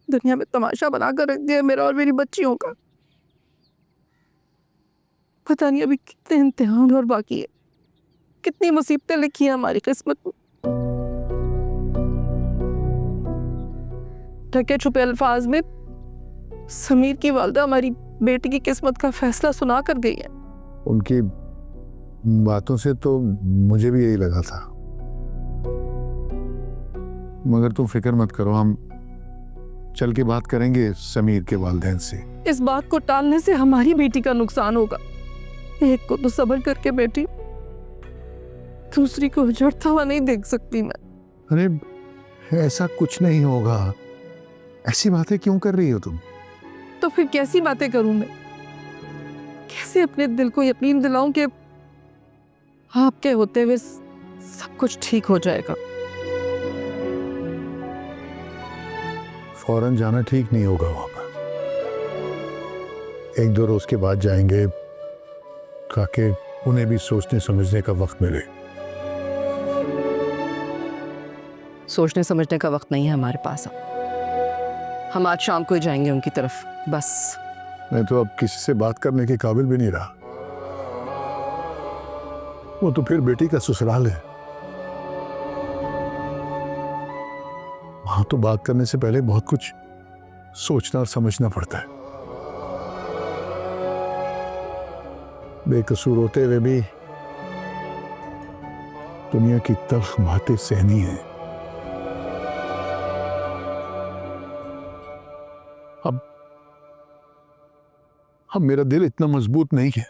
दुनिया में तमाशा बनाकर रख दिया मेरा और मेरी बच्चियों का। पता नहीं अभी कितने इम्तिहान और बाकी है, कितनी मुसीबतें लिखी हैं हमारी किस्मत में। ढके छुपे अल्फाज में समीर की वालदा हमारी बेटी की किस्मत का फैसला सुना कर गई है। उनकी बातों से तो मुझे भी यही लगा था, मगर तुम फिक्र मत करो, हम चल के बात करेंगे समीर के वालिदैन से। इस बात को टालने से हमारी बेटी का नुकसान होगा। एक को तो सब्र करके बेटी, दूसरी को उजड़ता हुआ नहीं देख सकती मैं। अरे ऐसा कुछ नहीं होगा, ऐसी बातें क्यों कर रही हो तुम? तो फिर कैसी बातें करूं मैं? कैसे अपने दिल को यकीन दिलाऊं कि आपके होते हुए सब कुछ ठीक हो जाएगा? फौरन जाना ठीक नहीं होगा वहां पर, 1-2 रोज के बाद जाएंगे ताकि उन्हें भी सोचने समझने का वक्त मिले। सोचने समझने का वक्त नहीं है हमारे पास। हम आज शाम को ही जाएंगे उनकी तरफ, बस। मैं तो अब किसी से बात करने के काबिल भी नहीं रहा। वो तो फिर बेटी का ससुराल है, वहां तो बात करने से पहले बहुत कुछ सोचना और समझना पड़ता है। बेकसूर होते हुए भी दुनिया की तल्ख बातें सहनी है। अब मेरा दिल इतना मजबूत नहीं है।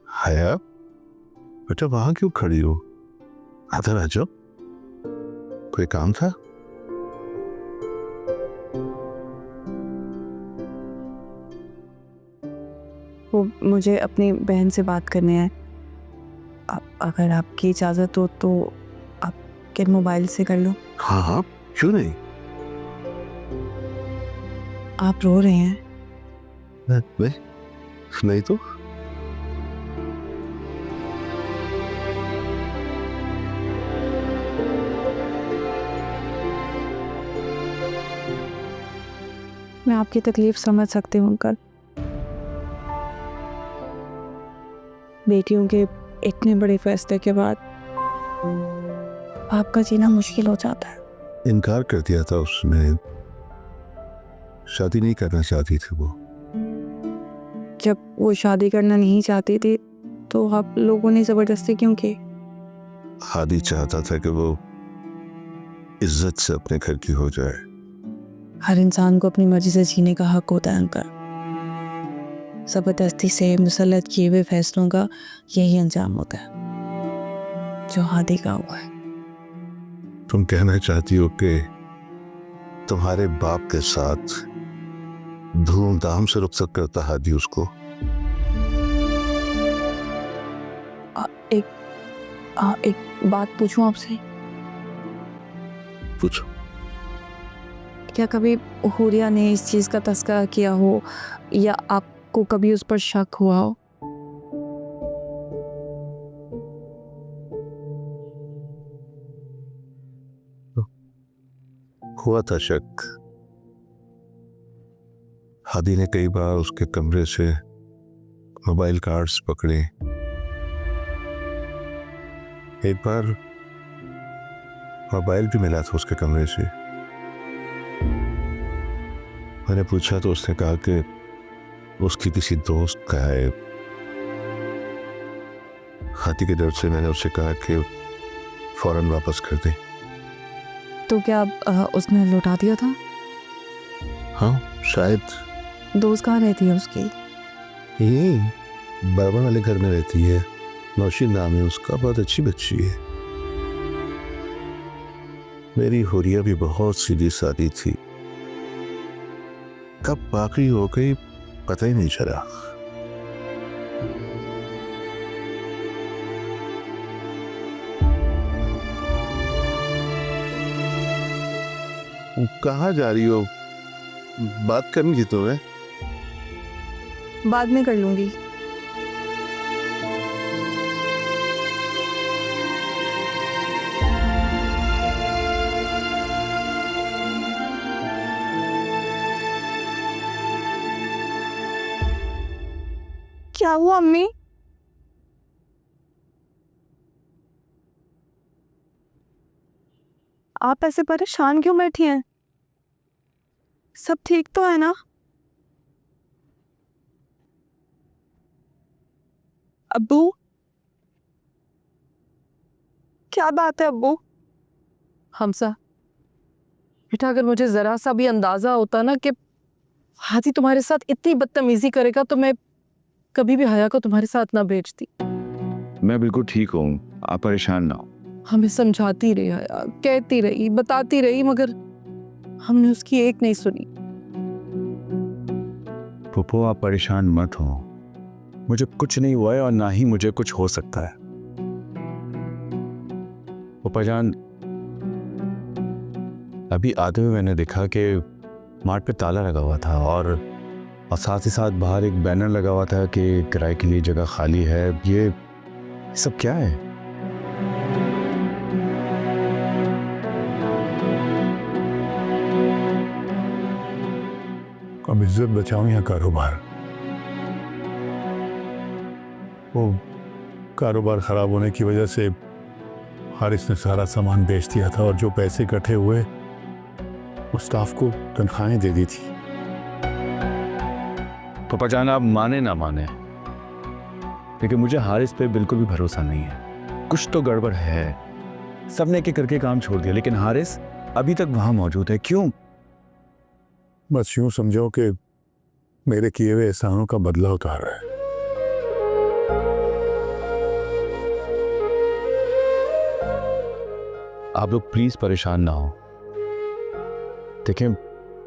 हया, बेटा वहां क्यों खड़ी हो? अंदर आ जाओ, कोई काम था? वो मुझे अपनी बहन से बात करनी है। अगर आपकी इजाज़त हो तो आपके मोबाइल से कर लो। हाँ हाँ, क्यों नहीं? आप रो रहे हैं? नहीं तो मैं आपकी तकलीफ समझ सकती हूँ अंकल। बेटियों के इतने बड़े फैसले के बाद आपका जीना मुश्किल हो जाता है। इनकार कर दिया था उसने, शादी नहीं करना चाहती थी वो। जब वो शादी करना नहीं चाहती थी तो आप लोगों ने जबरदस्ती क्यों की? हादी चाहता था कि वो इज्जत से अपने घर की हो जाए। हर इंसान को अपनी मर्जी से जीने का हक होता है अंकल। जबरदस्ती से मुसल्लत किए हुए फैसलों का यही अंजाम होता है जो हादी का हुआ है। तुम कहना चाहती हो कि तुम्हारे बाप के साथ धूमधाम से रुखसत करता हादी उसको? एक बात पूछूं आपसे? पूछो। क्या कभी हुरिया ने इस चीज का तस्करा किया हो या आपको कभी उस पर शक हुआ हो? हुआ था शक। हादी ने कई बार उसके कमरे से मोबाइल कार्ड्स पकड़े। एक बार मोबाइल भी मिला था उसके कमरे से। मैंने पूछा तो उसने कहा कि उसकी किसी दोस्त का है। हादी के डर से मैंने उससे कहा कि फौरन वापस कर दे। तो क्या उसने लौटा दिया था? हाँ शायद। दोस्त कहाँ रहती है उसकी? यही बर्बन वाले घर में रहती है। नौशीन नाम है उसका, बहुत अच्छी बच्ची है। मेरी हुरिया भी बहुत सीधी सादी थी, कब बाकी हो गई पता ही नहीं चला। कहाँ जा रही हो? बात करनी थी तुम्हें। बाद में कर लूंगी। क्या हुआ अम्मी? आप ऐसे परेशान क्यों बैठी हैं? सब ठीक तो है ना? अब्बू, क्या बात है अब्बू? हमसा बेटा, अगर मुझे जरा सा भी अंदाजा होता ना कि हाथी तुम्हारे साथ इतनी बदतमीजी करेगा तो मैं कभी भी हया को तुम्हारे साथ ना भेजती। मैं बिल्कुल ठीक हूँ, आप परेशान ना हो। हमें समझाती रही हया, कहती रही, बताती रही, मगर हमने उसकी एक नहीं सुनी। पुप्पो आप परेशान मत हो, मुझे कुछ नहीं हुआ है और ना ही मुझे कुछ हो सकता है। पुप्पा जान, अभी आते हुए मैंने देखा कि मार्ट पे ताला लगा हुआ था और साथ ही साथ बाहर एक बैनर लगा हुआ था कि किराए के लिए जगह खाली है। ये सब क्या है? अब इज्जत बचाऊं या कारोबार? वो कारोबार खराब होने की वजह से हारिस ने सारा सामान बेच दिया था और जो पैसे इकट्ठे हुए वो स्टाफ को तनख्वाहें दे दी थी। पुप्पा जान, आप माने ना माने, लेकिन मुझे हारिस पे बिल्कुल भी भरोसा नहीं है। कुछ तो गड़बड़ है। सबने एक एक करके काम छोड़ दिया, लेकिन हारिस अभी तक वहां मौजूद है। क्यों? बस यूं समझो कि मेरे किए हुए एहसानों का बदला उतार रहा है। आप लोग प्लीज परेशान ना हो। देखें,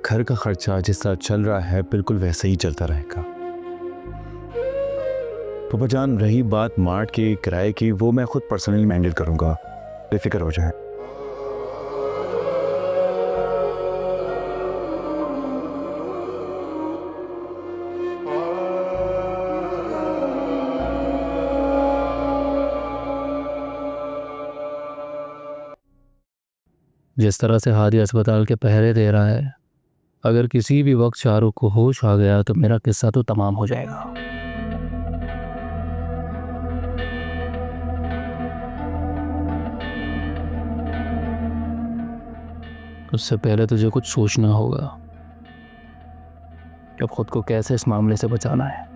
घर का खर्चा जिस तरह चल रहा है बिल्कुल वैसे ही चलता रहेगा। पुप्पा जान, रही बात मार्ट के किराए की, वो मैं खुद पर्सनली हैंडल करूंगा, बेफिक्र हो जाए। जिस तरह से हादी अस्पताल के पहरे दे रहा है, अगर किसी भी वक्त शाहरुख को होश आ गया तो मेरा किस्सा तो तमाम हो जाएगा। उससे पहले तुझे कुछ सोचना होगा कि अब खुद को कैसे इस मामले से बचाना है।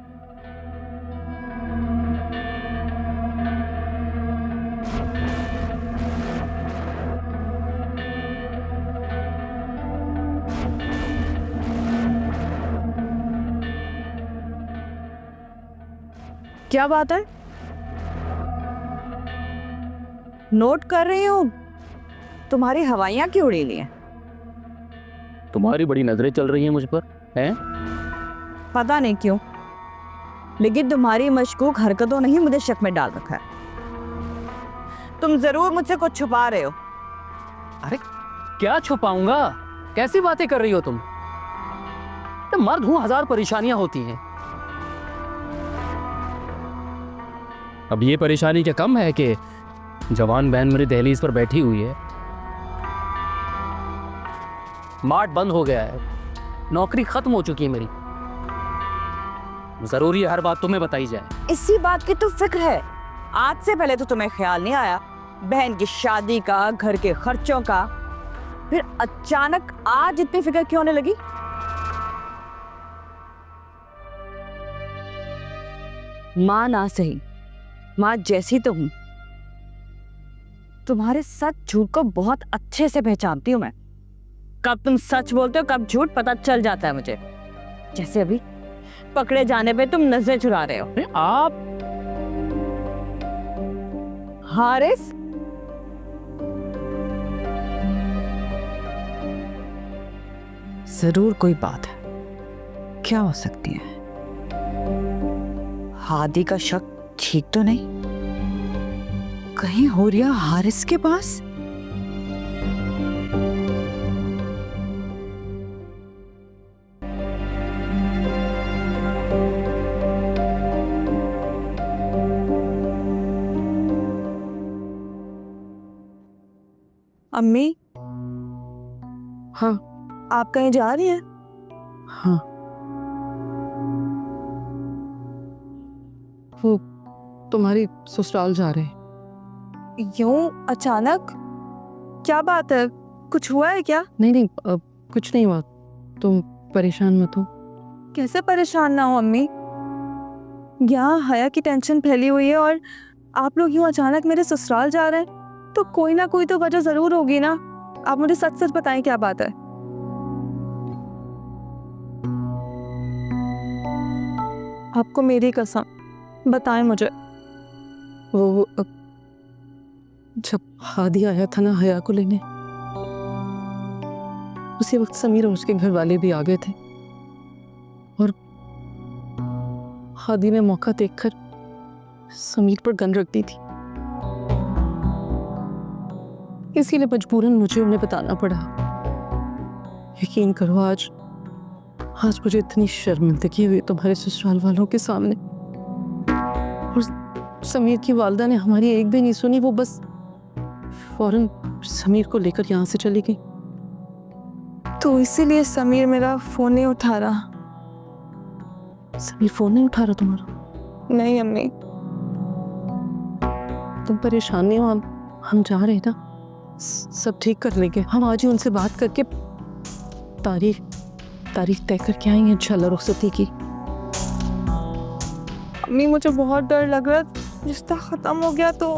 क्या बात है? नोट कर रही हूँ, तुम्हारी हवाइयाँ क्यों उड़ी ली हैं? तुम्हारी बड़ी नजरें चल रही हैं मुझ पर, हैं? पता नहीं क्यों, लेकिन तुम्हारी मशकूक हरकतों ने ही मुझे शक में डाल रखा है। तुम जरूर मुझसे कुछ छुपा रहे हो। अरे क्या छुपाऊंगा? कैसी बातें कर रही हो तुम? मैं मर्द हूं, हजार परेशानियां होती हैं। अब ये परेशानी क्या कम है कि जवान बहन मेरी दहलीज पर बैठी हुई है। मार्ट बंद हो गया है, नौकरी खत्म हो चुकी है मेरी। जरूरी है हर बात तुम्हें बताई जाए। इसी बात की तो फिक्र है। आज से पहले तो तुम्हें ख्याल नहीं आया बहन की शादी का, घर के खर्चों का, फिर अचानक आज इतनी फिक्र क्यों होने लगी? मां ना सही, मां जैसी तो हूं। तुम्हारे सच झूठ को बहुत अच्छे से पहचानती हूं मैं। कब तुम सच बोलते हो, कब झूठ, पता चल जाता है मुझे। जैसे अभी पकड़े जाने पे तुम नजरें चुरा रहे हो। अरे आप हारिस, जरूर कोई बात है। क्या हो सकती है? हादी का शक ठीक तो नहीं? कहीं होरिया हारिस के पास? अम्मी, हाँ आप कहीं जा रही हैं? हाँ, वो तुम्हारी ससुराल जा रहे हैं। यूं अचानक? क्या बात है? कुछ हुआ है क्या? नहीं नहीं, कुछ नहीं हुआ, तुम परेशान मत हो। कैसे परेशान ना हो अम्मी? यहाँ हया की टेंशन फैली हुई है और आप लोग यूं अचानक मेरे ससुराल जा रहे हैं, तो कोई ना कोई तो वजह जरूर होगी ना। आप मुझे सच सच बताएं, क्या बात है? आपको मेरी कसम, बताएं मुझे। वो जब हादी आया था ना हया को लेने, उसी वक्त समीर और उसके घर वाले भी आ गए थे और हादी ने मौका देखकर समीर पर गन रख दी थी। इसीलिए मजबूरन मुझे उन्हें बताना पड़ा। यकीन करो, आज मुझे इतनी शर्मिंदगी हुई तुम्हारे ससुराल वालों के सामने। और समीर की वालदा ने हमारी एक भी नहीं सुनी, वो बस फौरन समीर को लेकर यहाँ से चली गई। तो इसीलिए समीर मेरा फोन नहीं उठा रहा? समीर फोन नहीं उठा रहा तुम्हारा? नहीं अम्मी। तुम परेशान नहीं हो, हम जा रहे हैं ना, सब ठीक कर लेंगे। हम आज ही उनसे बात करके तारीख तय करके आएंगे इंशाल्लाह रुखसती की। अम्मी मुझे बहुत डर लग रहा है, रिश्ता खत्म हो गया तो।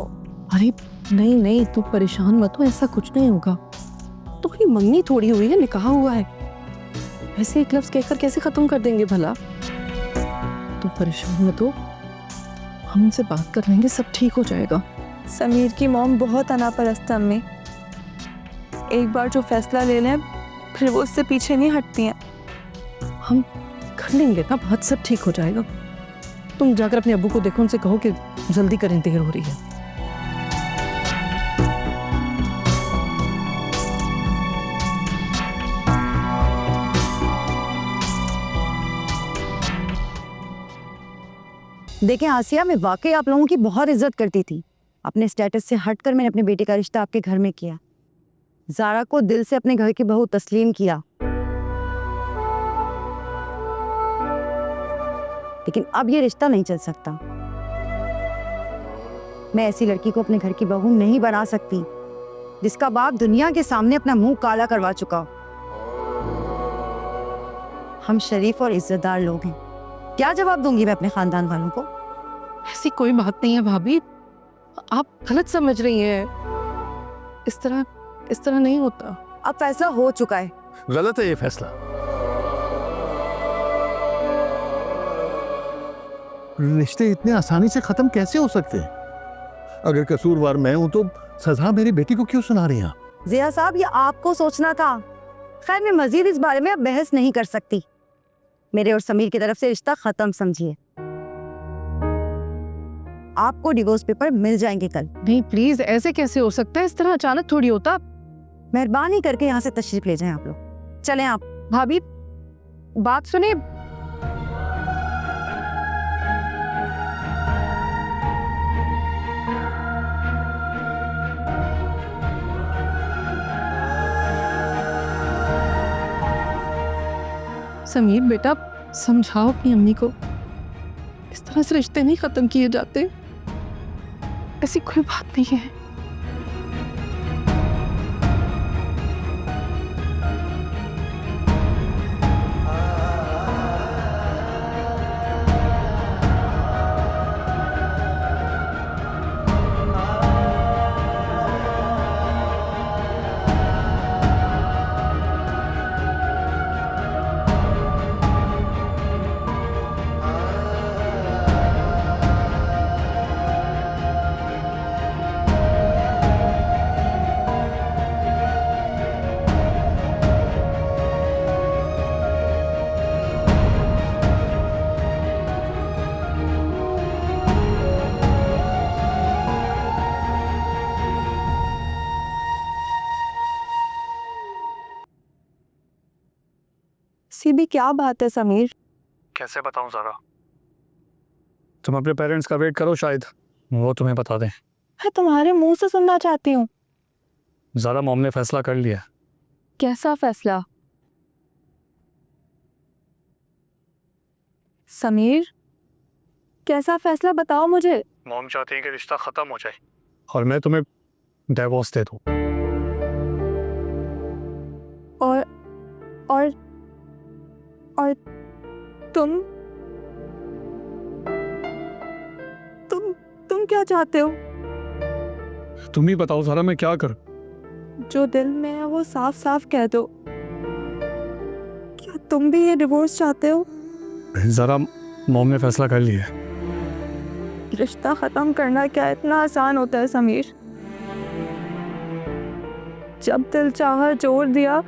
अरे नहीं नहीं, तुम परेशान मत हो, ऐसा कुछ नहीं होगा। तुम्हारी मंगनी थोड़ी हुई है, निकाह हुआ है। ऐसे एक लफ्ज कहकर कैसे खत्म कर देंगे भला? तुम परेशान मत हो, हम उनसे बात कर लेंगे, सब ठीक हो जाएगा। समीर की मॉम बहुत अनापरस्त है अम्मी। एक बार जो फैसला ले लें फिर वो उससे पीछे नहीं हटती हैं। हम कर लेंगे ना बात, सब ठीक हो जाएगा। तुम जाकर अपने अब्बू को देखो, उनसे कहो कि जल्दी करें, देर हो रही है। देखें आसिया, मैं वाकई आप लोगों की बहुत इज्जत करती थी। अपने स्टेटस से हटकर मैंने अपने बेटे का रिश्ता आपके घर में किया। ज़ारा को दिल से अपने घर की बहू तस्लीम किया, लेकिन अब ये रिश्ता नहीं चल सकता। मैं ऐसी लड़की को अपने घर की बहू नहीं बना सकती जिसका बाप दुनिया के सामने अपना मुंह काला करवा चुका हो। हम शरीफ और इज्जतदार लोग हैं। क्या जवाब दूंगी मैं अपने खानदान वालों को? ऐसी कोई बात नहीं है भाभी, आप गलत समझ रही हैं। इस तरह नहीं होता। अब फैसला हो चुका है। गलत है ये फैसला। रिश्ते इतने आसानी से खत्म कैसे हो सकते हैं? अगर कसूरवार मैं हूं तो सजा मेरी बेटी को क्यों सुना रही हैं? जिया साहब, ये आपको सोचना था। खैर, मैं मजीद इस बारे में अब बहस नहीं कर सकती। मेरे और समीर की तरफ से रिश्ता खत्म समझिए। आपको डिवोर्स पेपर मिल जाएंगे कल। नहीं प्लीज, ऐसे कैसे हो सकता है? इस तरह अचानक थोड़ी होता। मेहरबानी करके यहाँ से तशरीफ ले जाएं आप लोग। चलें आप। भाभी बात सुने, समीर बेटा समझाओ अपनी अम्मी को, इस तरह से रिश्ते नहीं खत्म किए जाते। ऐसी कोई बात नहीं है। ऐसी भी क्या बात है समीर? कैसे बताऊं ज़ारा? तुम अपने पेरेंट्स का वेट करो, शायद वो तुम्हें बता दें। मैं तुम्हारे मुंह से सुनना चाहती हूँ। ज़ारा, मॉम ने फैसला कर लिया। कैसा फैसला? समीर, कैसा फैसला बताओ मुझे। मॉम चाहती है कि रिश्ता ख़त्म हो जाए और मैं तुम्हें डिवोर्स दे दूँ। और तुम तुम क्या चाहते हो? तुम ही बताओ ज़ारा, मैं क्या करूं? जो दिल में है वो साफ साफ कह दो। क्या तुम भी ये डिवोर्स चाहते हो? ज़ारा, मॉम ने फैसला कर लिया है। रिश्ता खत्म करना क्या इतना आसान होता है समीर? जब दिल चाहा जोड़ दिया,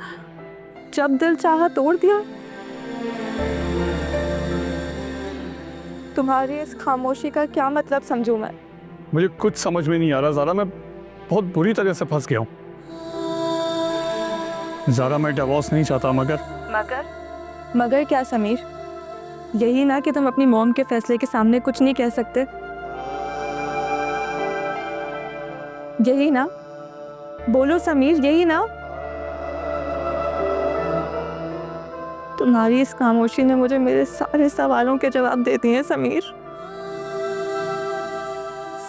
जब दिल चाहा तोड़ दिया। तुम्हारी इस खामोशी का क्या मतलब समझूं मैं? मुझे कुछ समझ में नहीं आ रहा ज़ारा, मैं बहुत बुरी तरह से फंस गया हूँ। ज़ारा, मैं डिवोर्स नहीं चाहता, मगर क्या समीर? यही ना कि तुम अपनी मॉम के फैसले के सामने कुछ नहीं कह सकते? यही ना? बोलो समीर, यही ना? तुम्हारी इस खामोशी ने मुझे मेरे सारे सवालों के जवाब दे दिए हैं समीर।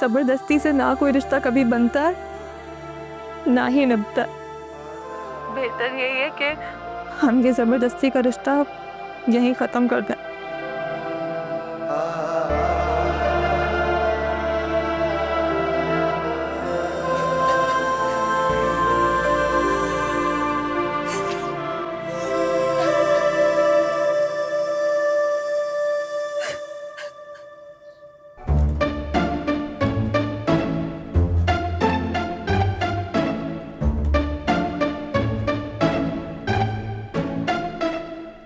जबरदस्ती से ना कोई रिश्ता कभी बनता है, ना ही निभता। बेहतर यही है कि हम ये जबरदस्ती का रिश्ता यहीं खत्म कर दें।